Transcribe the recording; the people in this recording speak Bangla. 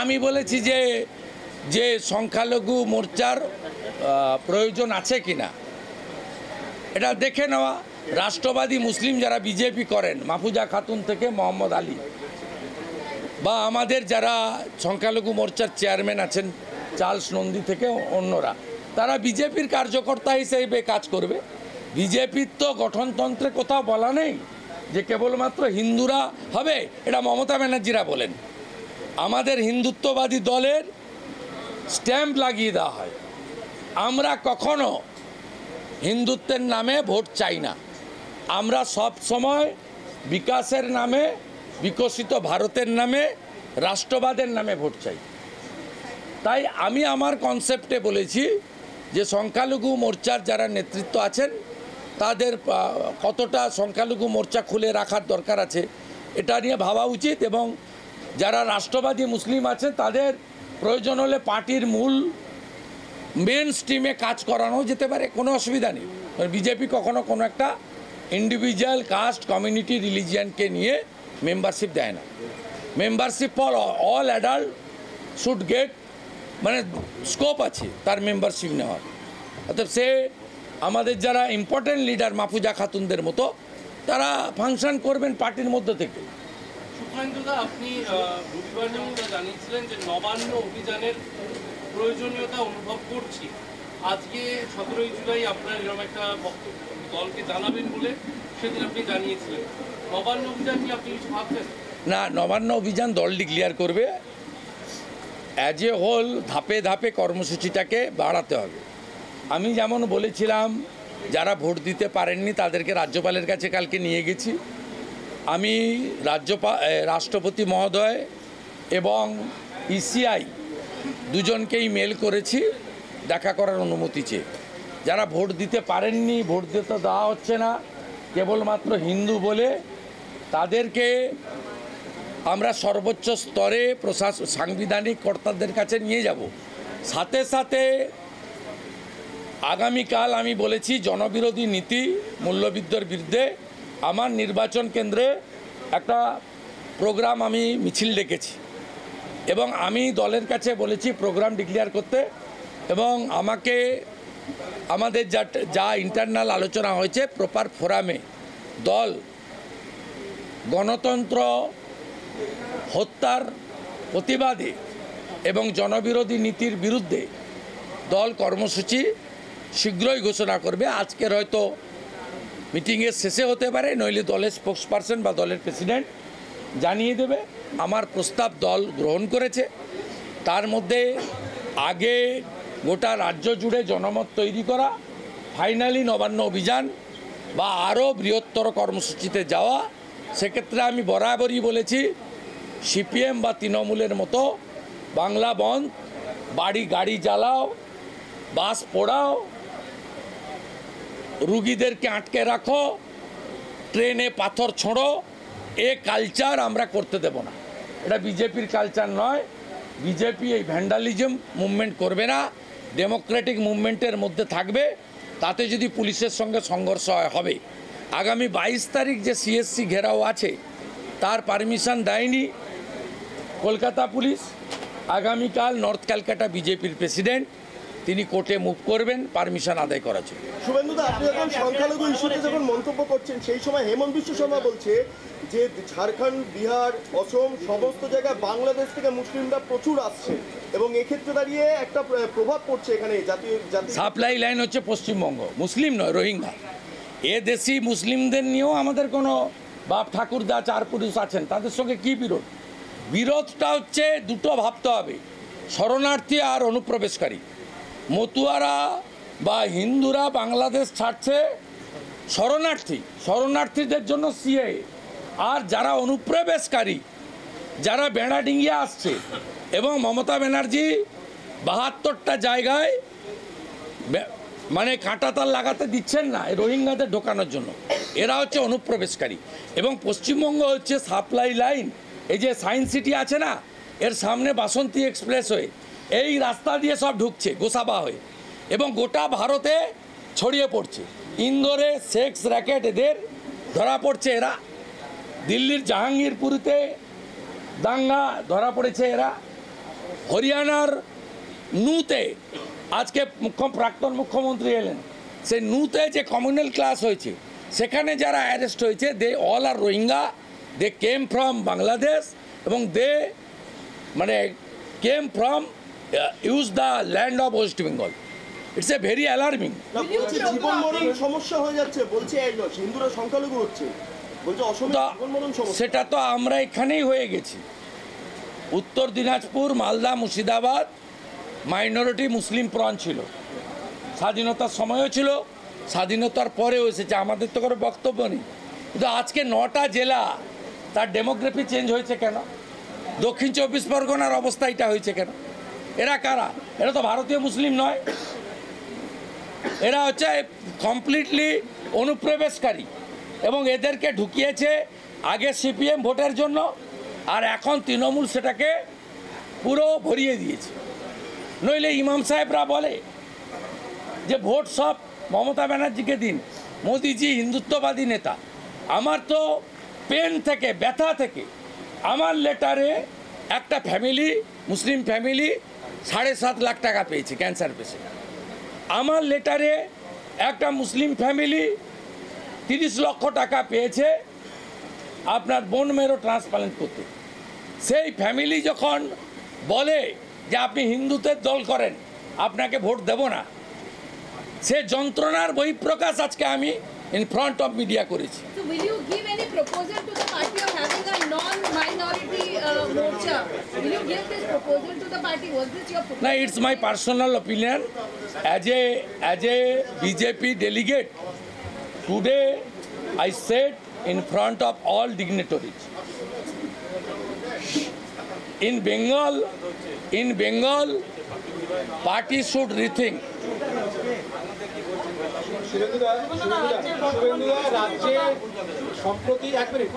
আমি বলেছি যে যে সংখ্যালঘু মোর্চার প্রয়োজন আছে কিনা এটা দেখে নেওয়া। রাষ্ট্রবাদী মুসলিম যারা বিজেপি করেন, মাহফুজা খাতুন থেকে মোহাম্মদ আলী, বা আমাদের যারা সংখ্যালঘু মোর্চার চেয়ারম্যান আছেন চার্লস নন্দী থেকে অন্যরা, তারা বিজেপির কার্যকর্তা হিসেবে কাজ করবে। বিজেপির তো গঠনতন্ত্রে কোথাও বলা নেই যে কেবলমাত্র হিন্দুরা হবে, এটা মমতা ব্যানার্জিরা বলেন। আমাদের হিন্দুত্ববাদী দলের স্ট্যাম্প লাগিয়ে দেওয়া হয়। আমরা কখনো হিন্দুত্বের নামে ভোট চাই না। আমরা সব সময় বিকাশের নামে, বিকশিত ভারতের নামে, রাষ্ট্রবাদের নামে ভোট চাই। তাই আমি আমার কনসেপ্টে বলেছি যে সংখ্যালঘু মোর্চার যারা নেতৃত্ব আছেন তাদের কতটা সংখ্যালঘু মোর্চা খুলে রাখার দরকার আছে এটা নিয়ে ভাবা উচিত, এবং যারা রাষ্ট্রবাদী মুসলিম আছে তাদের প্রয়োজন হলে পার্টির মূল মেন স্ট্রিমে কাজ করানো যেতে পারে, কোনো অসুবিধা নেই। বিজেপি কখনো কোনো একটা ইন্ডিভিজুয়াল কাস্ট, কমিউনিটি, রিলিজিয়ানকে নিয়ে মেম্বারশিপ দেয় না। Membership for all adult should get, মানে স্কোপ আছে তার মেম্বারশিপ নেওয়ার। অর্থাৎ সে আমাদের যারা ইম্পর্টেন্ট লিডার মাহফুজা খাতুনদের মতো তারা ফাংশন করবেন পার্টির মধ্যে থেকে। সুখেন্দুদা, আপনি রবিবার যেমনটা জানিয়েছিলেন যে নবান্ন অভিযানের প্রয়োজনীয়তা অনুভব করছি, আজকে 17ই জুলাই আপনার এরকম একটা বক্তব্য দলকে জানাবেন বলে সেদিন আপনি জানিয়েছিলেন। নবান্ন অভিযান কি আপনি কিছু ভাবছেন? না, নবান্ন অভিযান দল ডিক্লেয়ার করবে। অ্যাজ এ হোল ধাপে ধাপে কর্মসূচিটাকে বাড়াতে হবে। আমি যেমন বলেছিলাম যারা ভোট দিতে পারেননি তাদেরকে রাজ্যপালের কাছে কালকে নিয়ে গেছি। আমি রাষ্ট্রপতি মহোদয় এবং ইসিআই দুজনকেই মেল করেছি দেখা করার অনুমতি চেয়ে। যারা ভোট দিতে পারেননি, ভোট দিতে দেওয়া হচ্ছে না কেবলমাত্র হিন্দু বলে, তাদেরকে আমরা সর্বোচ্চ স্তরে সাংবিধানিক কর্তাদের কাছে নিয়ে যাব। সাথে সাথে আগামীকাল আমি বলেছি জনবিরোধী নীতি, মূল্যবৃদ্ধির বিরুদ্ধে আমার নির্বাচন কেন্দ্রে একটা প্রোগ্রাম আমি মিছিল ডেকেছি, এবং আমি দলের কাছে বলেছি প্রোগ্রাম ডিক্লেয়ার করতে, এবং আমাকে আমাদের যা ইন্টারনাল আলোচনা হয়েছে প্রপার ফোরামে দল গণতন্ত্র হত্যার প্রতিবাদে এবং জনবিরোধী নীতির বিরুদ্ধে দল কর্মসূচি শীঘ্রই ঘোষণা করবে। আজকের হয়তো মিটিংয়ের শেষে হতে পারে, নইলে দলের স্পোক্সপারসন বা দলের প্রেসিডেন্ট জানিয়ে দেবে। আমার প্রস্তাব দল গ্রহণ করেছে। তার মধ্যে আগে গোটা রাজ্য জুড়ে জনমত তৈরি করা, ফাইনালি নবান্ন অভিযান বা আরও বৃহত্তর কর্মসূচিতে যাওয়া। সেক্ষেত্রে আমি বরাবরই বলেছি সিপিএম বা তৃণমূলের মতো বাংলা বন্ধ, বাড়ি গাড়ি জ্বালাও, বাস পোড়াও, রুগীদেরকে আটকে রাখো, ট্রেনে পাথর ছোঁড়ো, এ কালচার আমরা করতে দেব না। এটা বিজেপির কালচার নয়। বিজেপি এই ভ্যান্ডালিজম মুভমেন্ট করবে না, ডেমোক্রেটিক মুভমেন্টের মধ্যে থাকবে। তাতে যদি পুলিশের সঙ্গে সংঘর্ষ হবে, আগামী 22 তারিখ যে সিএসসি ঘেরাও আছে তার পারমিশন দেয়নি কলকাতা পুলিশ। আগামীকাল নর্থ ক্যালকাটা বিজেপির প্রেসিডেন্ট তিনি কোর্টে মুভ করবেন পারমিশন আদায় করার জন্য। শুভেন্দুদা, আপনি যখন সংখ্যালঘু ইস্যুতে যখন মন্তব্য করছেন সেই সময় হেমন্ত বিশ্ব শর্মা বলছে যে ঝাড়খণ্ড, বিহার, অসম সমস্ত জায়গায় বাংলাদেশ থেকে মুসলিমরা প্রচুর আসছে এবং এক্ষেত্রে দাঁড়িয়ে একটা প্রভাব পড়ছে এখানে জাতীয় সাপ্লাই লাইন হচ্ছে পশ্চিমবঙ্গ, মুসলিম নয়, রোহিঙ্গা। এ দেশি মুসলিমদের নিয়েও আমাদের কোনো বাপ ঠাকুরদা চার পুরুষ আছেন, তাদের সঙ্গে কি বিরোধ? বিরোধটা হচ্ছে দুটো ভাবতে হবে, শরণার্থী আর অনুপ্রবেশকারী। মতুয়ারা বা হিন্দুরা বাংলাদেশ ছাড়ছে শরণার্থীদের জন্য সিএ, আর যারা অনুপ্রবেশকারী, যারা বেড়াডিঙ্গিয়া আসছে, এবং মমতা ব্যানার্জি 72টা জায়গায় মানে কাঁটাতার লাগাতে দিচ্ছেন না রোহিঙ্গাদের ঢোকানোর জন্য। এরা হচ্ছে অনুপ্রবেশকারী, এবং পশ্চিমবঙ্গ হচ্ছে সাপ্লাই লাইন। এই যে সায়েন্স সিটি আছে না, এর সামনে বাসন্তী এক্সপ্রেস হয়ে এই রাস্তা দিয়ে সব ঢুকছে গোসাবা হয়ে, এবং গোটা ভারতে ছড়িয়ে পড়ছে। ইন্দোরে সেক্স র্যাকেট এদের ধরা পড়ছে এরা, দিল্লির জাহাঙ্গীরপুরিতে দাঙ্গা ধরা পড়েছে এরা, হরিয়ানার নুতে আজকে প্রাক্তন মুখ্যমন্ত্রী এলেন, সেই নুতে যে কমিউনাল ক্লাস হয়েছে সেখানে যারা অ্যারেস্ট হয়েছে they all are Rohingya, they came from Bangladesh এবং দে মানে came from use the land of West Bengal. It's a very alarming. না, বলছে জীবন মরণ সমস্যা হয়ে যাচ্ছে, বলছে হিন্দুরা সংখ্যালঘু হচ্ছে, বলছে অসমে জীবন মরণ সমস্যা। সেটা তো আমরা এখানেই হয়ে গেছি। উত্তর দিনাজপুর, মালদা, মুর্শিদাবাদ মাইনরিটি মুসলিম প্রণ ছিল, স্বাধীনতার সময়ও ছিল, স্বাধীনতার পরেও এসেছে, আমাদের তো কোনো বক্তব্য নেই। কিন্তু আজকে 9টা জেলা তার ডেমোগ্রাফি চেঞ্জ হয়েছে কেন? দক্ষিণ 24 পরগনার অবস্থা এটা হয়েছে কেন? এরা কারা? এরা তো ভারতীয় মুসলিম নয়, এরা হচ্ছে কমপ্লিটলি অনুপ্রবেশকারী এবং এদেরকে ঢুকিয়েছে আগে সিপিএম ভোটের জন্য, আর এখন তৃণমূল সেটাকে পুরো ভরিয়ে দিয়েছে। নইলে ইমাম সাহেবরা বলে যে ভোট সব মমতা ব্যানার্জিকে দিন, মোদিজি হিন্দুত্ববাদী নেতা। আমার তো পেন থেকে, ব্যথা থেকে আমার লেটারে একটা ফ্যামিলি, মুসলিম ফ্যামিলি 7.5 লাখ টাকা পেয়েছে ক্যান্সার পেশেন্ট। আমার লেটারে একটা মুসলিম ফ্যামিলি 30 লক্ষ টাকা পেয়েছে আপনার বোন মেরো ট্রান্সপ্লান্ট করতে। সেই ফ্যামিলি যখন বলে যে আপনি হিন্দুদের দল করেন, আপনাকে ভোট দেব না, সে যন্ত্রণার বহিঃপ্রকাশ আজকে আমি ইন ফ্রন্ট অফ মিডিয়া করেছি। So will you give any proposal to the party of having a non-minority morcha? Will you give this proposal to the party? Was this your proposal? No, it's my personal opinion. As a BJP delegate, today I said in front of all dignitaries, in Bengal, party should rethink. শুভেন্দুদা রাজ্যে সম্প্রতি 1 মিনিট